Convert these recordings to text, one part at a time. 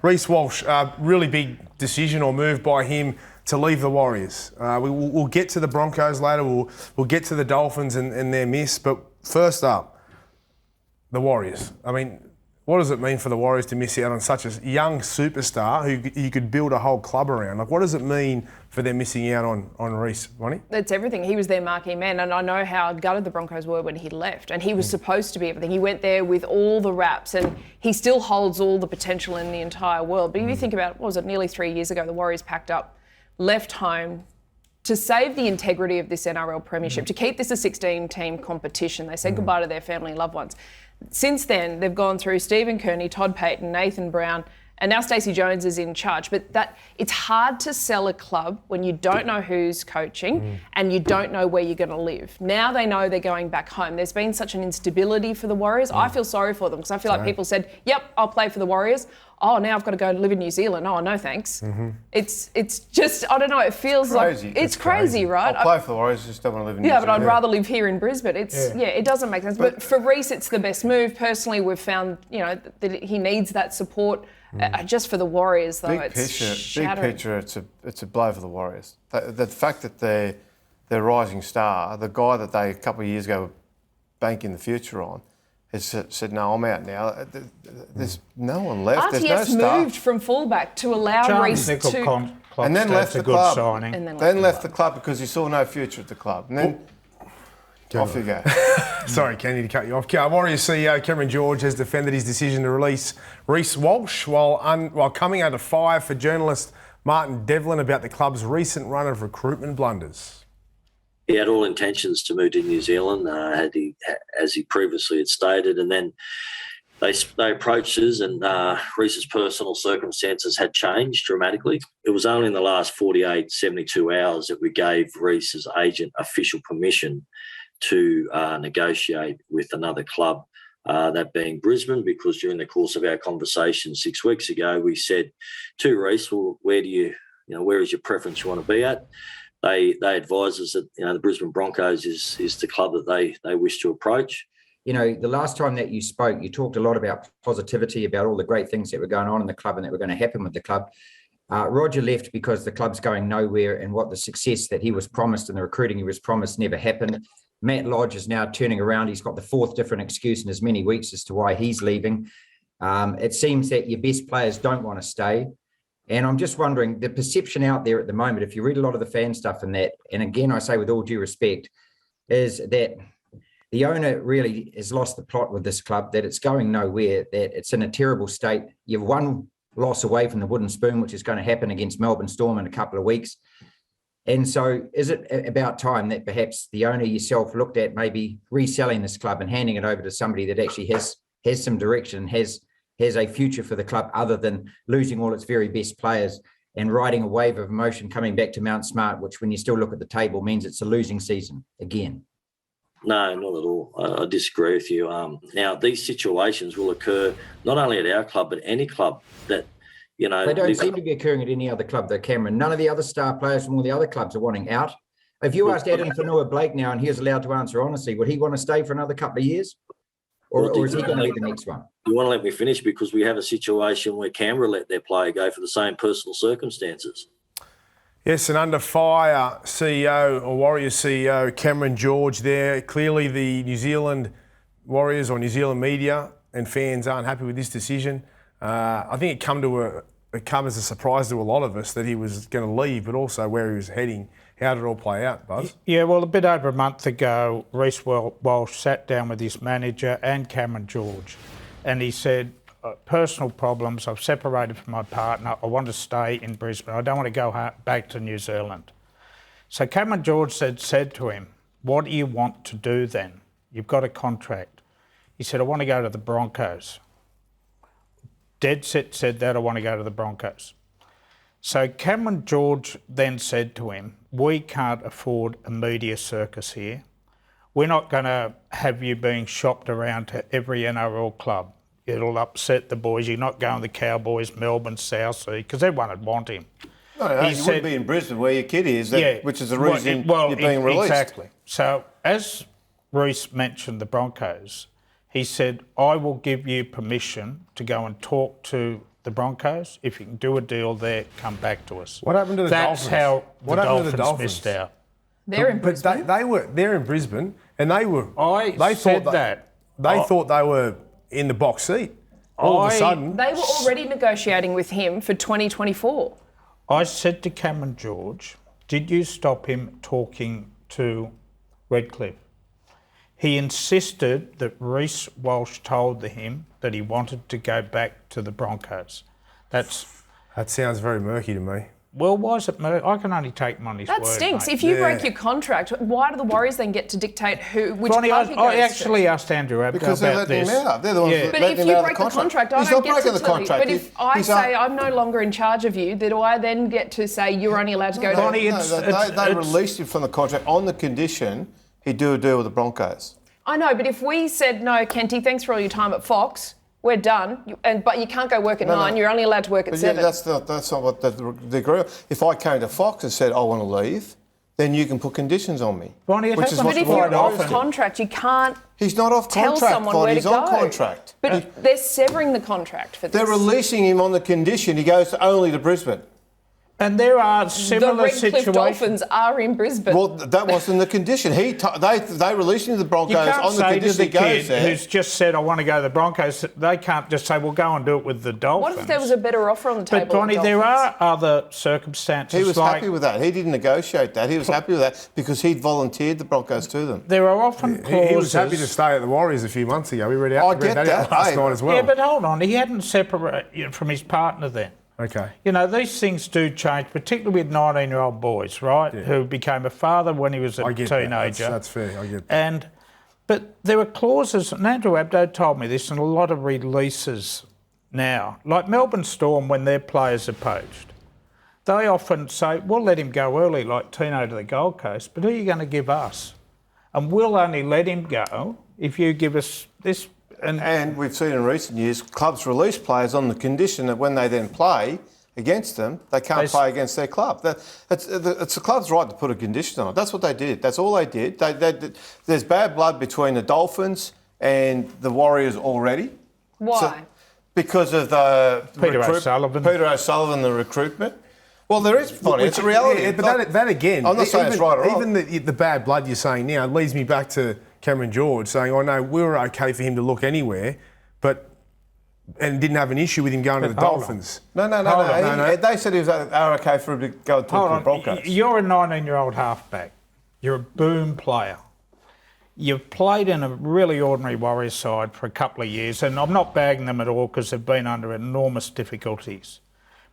Recce Walsh, really big decision or move by him to leave the Warriors. We'll get to the Broncos later. We'll get to the Dolphins and their miss. But first up, the Warriors. I mean, what does it mean for the Warriors to miss out on such a young superstar who you could build a whole club around? Like, what does it mean for them missing out on Recce, Bonnie? It's everything. He was their marquee man, and I know how gutted the Broncos were when he left, and he was supposed to be everything. He went there with all the raps, and he still holds all the potential in the entire world. But if you think about, what was it, nearly 3 years ago, the Warriors packed up, left home, to save the integrity of this NRL premiership, to keep this a 16-team competition. They said goodbye to their family and loved ones. Since then, they've gone through Stephen Kearney, Todd Payton, Nathan Brown, and now Stacey Jones is in charge. But it's hard to sell a club when you don't know who's coaching and you don't know where you're going to live. Now they know they're going back home. There's been such an instability for the Warriors. I feel sorry for them because I feel like people said, yep, I'll play for the Warriors. Oh, now I've got to go live in New Zealand. Oh, no thanks. It's just, I don't know, it feels crazy. Like... It's crazy, right? I'll play for the Warriors, just don't want to live in New Zealand. Yeah, but I'd rather live here in Brisbane. It doesn't make sense. But for Recce, it's the best move. Personally, we've found, that he needs that support. Just for the Warriors, though, Big shattering. picture, it's a blow for the Warriors. The fact that their rising star, the guy that they a couple of years ago were banking the future on, has said, no, I'm out now. There's no one left. RTS There's no moved from fullback to allow Recce to... And then left the club. Signing. Then left the club because he saw no future at the club. And then off you go. Sorry, Kenny, to cut you off. Warriors CEO Cameron George has defended his decision to release Recce Walsh while coming under fire for journalist Martin Devlin about the club's recent run of recruitment blunders. He had all intentions to move to New Zealand, as he previously had stated, and then they approached us, and Recce's personal circumstances had changed dramatically. It was only in the last 48, 72 hours that we gave Recce's agent official permission to negotiate with another club, that being Brisbane, because during the course of our conversation 6 weeks ago, we said to Recce, well, where is your preference you want to be at? They advised us that the Brisbane Broncos is the club that they wish to approach. The last time that you spoke, you talked a lot about positivity, about all the great things that were going on in the club and that were going to happen with the club. Roger left because the club's going nowhere, and what the success that he was promised and the recruiting he was promised never happened. Matt Lodge is now turning around. He's got the fourth different excuse in as many weeks as to why he's leaving. It seems that your best players don't want to stay. And I'm just wondering, the perception out there at the moment, if you read a lot of the fan stuff and that, and again, I say with all due respect, is that the owner really has lost the plot with this club, that it's going nowhere, that it's in a terrible state. You've one loss away from the wooden spoon, which is going to happen against Melbourne Storm in a couple of weeks. And so is it about time that perhaps the owner yourself looked at maybe reselling this club and handing it over to somebody that actually has some direction, has a future for the club other than losing all its very best players and riding a wave of emotion coming back to Mount Smart, which when you still look at the table means it's a losing season again? No, not at all. I disagree with you. Now, these situations will occur not only at our club, but any club that, They don't seem to be occurring at any other club, though, Cameron. None of the other star players from all the other clubs are wanting out. If you asked Adam Fanua-Blake now and he was allowed to answer honestly, would he want to stay for another couple of years? Or is he going to be the next one? You want to let me finish, because we have a situation where Canberra let their player go for the same personal circumstances. Yes, and under fire CEO or Warriors CEO Cameron George there. Clearly the New Zealand Warriors or New Zealand media and fans aren't happy with this decision. I think it come as a surprise to a lot of us that he was going to leave, but also where he was heading. How did it all play out, Buzz? Yeah, well, a bit over a month ago, Recce Walsh sat down with his manager and Cameron George, and he said, personal problems, I've separated from my partner, I want to stay in Brisbane, I don't want to go back to New Zealand. So Cameron George said to him, what do you want to do then? You've got a contract. He said, I want to go to the Broncos. Dead set said that, I want to go to the Broncos. So Cameron George then said to him, we can't afford a media circus here. We're not going to have you being shopped around to every NRL club. It'll upset the boys. You're not going to the Cowboys, Melbourne, South Sea, because everyone would want him. No, you wouldn't be in Brisbane where your kid is, which is the reason you're being released. Exactly. So as Recce mentioned the Broncos, he said, I will give you permission to go and talk to the Broncos. If you can do a deal there, come back to us. What happened to the Dolphins? That's how what the happened to the Dolphins Dolphins? missed out. They're in Brisbane. They're in Brisbane, and they said that. They thought they were in the box seat. All of a sudden, They were already negotiating with him for 2024. I said to Cameron George, did you stop him talking to Redcliffe? He insisted that Recce Walsh told him that he wanted to go back to the Broncos. that sounds very murky to me. Well, why is it murky? I can only take him on his word. That stinks. Mate. If you break your contract, why do the Warriors then get to dictate which Ronnie, club he goes I actually to? asked Andrew Abdo Because they're about letting this. him out. They're the ones that But letting if him you out break of the contract, I He's don't not get breaking to the tell you. contract. But if I He's say I'm no longer in charge of you, do I then get to say you're only allowed to go Ronnie, to... they released him from the contract on the condition he'd do a deal with the Broncos. I know, but if we said, no, Kenty, thanks for all your time at Fox, we're done, but you can't go work at 9, you're only allowed to work at But 7. yeah, that's not what the agreement. If I came to Fox and said I want to leave, then you can put conditions on me. Ronnie, it which is happens what But if the you're Warriors off did. contract, you can't He's not off tell contract, someone Vod. where to He's go. on contract. But they're severing the contract for this. They're releasing him on the condition he goes only to Brisbane. And there are the similar Redcliffe situations. Dolphins are in Brisbane. Well, that wasn't the condition. They released him to the You Broncos can't on the say to condition the he goes kid there. who's just said, I want to go to the Broncos, they can't just say, well, go and do it with the Dolphins. What if there was a better offer on the table? But, Bonnie, with there Dolphins? are other circumstances. He was like happy with that. He didn't negotiate that. He was happy with that because he'd volunteered the Broncos to them. There are often clauses. He was happy to stay at the Warriors a few months ago. We read I read get that out that. last Hey, night as well. Yeah, but hold on. He hadn't separated from his partner then. Okay. You know, these things do change, particularly with 19-year-old boys, right, who became a father when he was a I get teenager. that. That's fair. I get that. But there are clauses, and Andrew Abdo told me this, and a lot of releases now, like Melbourne Storm, when their players are poached, they often say, we'll let him go early, like Tino to the Gold Coast, but who are you going to give us? And we'll only let him go if you give us this. And we've seen in recent years clubs release players on the condition that when they then play against them, they can't play against their club. It's the club's right to put a condition on it. That's what they did. That's all they did. There's bad blood between the Dolphins and the Warriors already. Why? Because of the Peter O'Sullivan, the recruitment. Well, there is, Bonnie. It's a reality. Yeah, but that again, I'm not saying it's right or wrong. Even the bad blood you're saying now leads me back to Cameron George saying, "Oh no, we were okay for him to look anywhere, and didn't have an issue with him going to the Dolphins." No. They said it was okay for him to go and talk to the Broncos. You're a 19-year-old halfback. You're a boom player. You've played in a really ordinary Warriors side for a couple of years, and I'm not bagging them at all because they've been under enormous difficulties.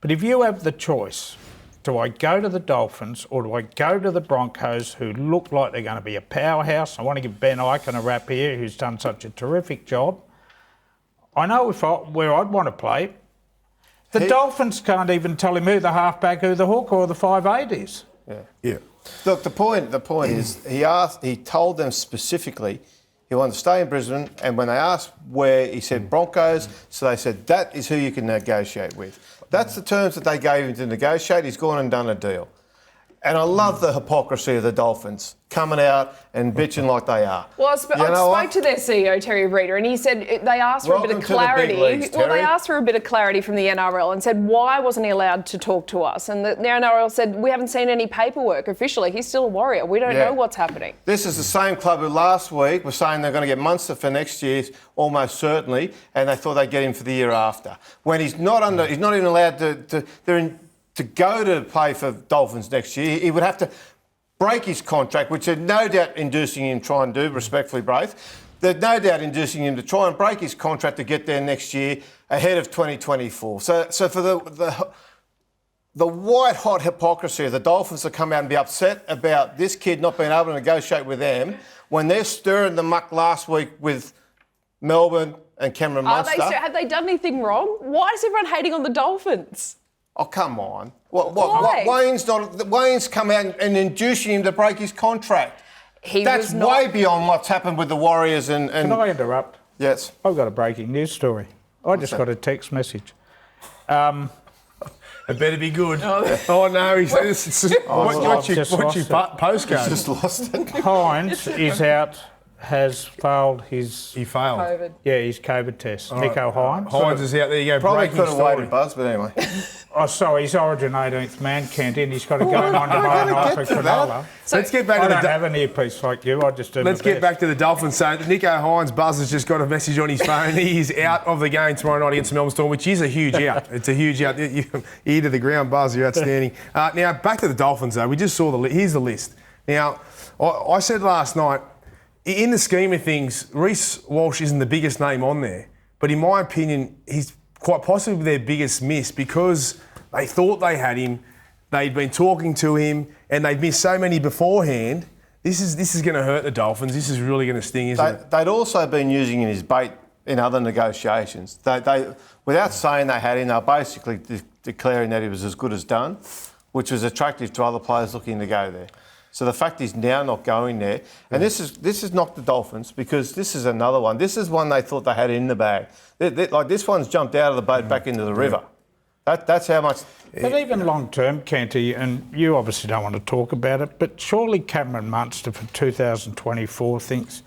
But if you have the choice, do I go to the Dolphins or do I go to the Broncos, who look like they're going to be a powerhouse? I want to give Ben Eichen a rap here, who's done such a terrific job. I know where I'd want to play. The Dolphins can't even tell him who the halfback, who the hook or the 5'8" is. Yeah. Look, the point is he told them specifically he wanted to stay in Brisbane, and when they asked where, he said Broncos, so they said that is who you can negotiate with. That's the terms that they gave him to negotiate. He's gone and done a deal. And I love the hypocrisy of the Dolphins coming out and bitching like they are. Well, I spoke to their CEO, Terry Reader, and he said they asked for a bit of clarity. They asked for a bit of clarity from the NRL and said, why wasn't he allowed to talk to us? And the NRL said, we haven't seen any paperwork officially. He's still a Warrior. We don't know what's happening. This is the same club who last week was saying they're going to get Munster for next year, almost certainly, and they thought they'd get him for the year after. When he's not even allowed to go to play for Dolphins next year. He would have to break his contract, which they're no doubt inducing him to try and do, respectfully, Braith. They're no doubt inducing him to try and break his contract to get there next year ahead of 2024. So for the white-hot hypocrisy of the Dolphins to come out and be upset about this kid not being able to negotiate with them when they're stirring the muck last week with Melbourne and Cameron Munster. Have they done anything wrong? Why is everyone hating on the Dolphins? Oh, come on. Wayne's come out and inducing him to break his contract. That's way beyond what's happened with the Warriors and... Can I interrupt? Yes. I've got a breaking news story. I just got a text message. It better be good. Oh no, what's your postcode? Just lost it. Hines is out has failed his He failed. COVID. his COVID test. Nico Hines. Hines is out there. You go. Probably Breaking could have story. waited, Buzz, but anyway. Oh, sorry, he's Origin 18th man, Kent, in. He's got to go on tomorrow night for Cronulla. Let's get back I to don't the. have an earpiece like you. I just do Let's my get best. back to the Dolphins. So Nico Hines, Buzz has just got a message on his phone. He is out of the game tomorrow night against Melbourne Storm, which is a huge out. It's a huge out. Ear to the ground, Buzz. You're outstanding. Now back to the Dolphins though. We just saw here's the list. Now I said last night, in the scheme of things, Recce Walsh isn't the biggest name on there, but in my opinion, he's quite possibly their biggest miss because they thought they had him. They'd been talking to him, and they'd missed so many beforehand. This is going to hurt the Dolphins. This is really going to sting, isn't it? They'd also been using him as bait in other negotiations. They without saying they had him, they were basically declaring that he was as good as done, which was attractive to other players looking to go there. So the fact he's now not going there, and this is not the Dolphins because this is another one. This is one they thought they had in the bag. Like this one's jumped out of the boat back into the river. That's how much. But even long term, Kenty, and you obviously don't want to talk about it, but surely Cameron Munster for 2024 thinks,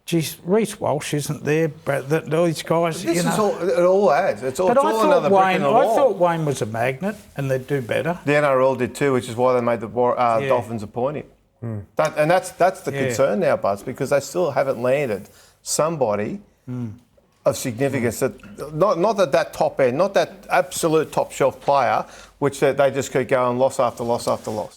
geez, Recce Walsh isn't there, but these guys, This you know. is all. It all adds. It's all, But it's all another brick in the I wall. thought Wayne was a magnet and they'd do better. The NRL did too, which is why they made the Dolphins appoint him. That's the concern now, Buzz, because they still haven't landed somebody of significance. That not that top end, not that absolute top shelf player, which they just keep going loss after loss after loss.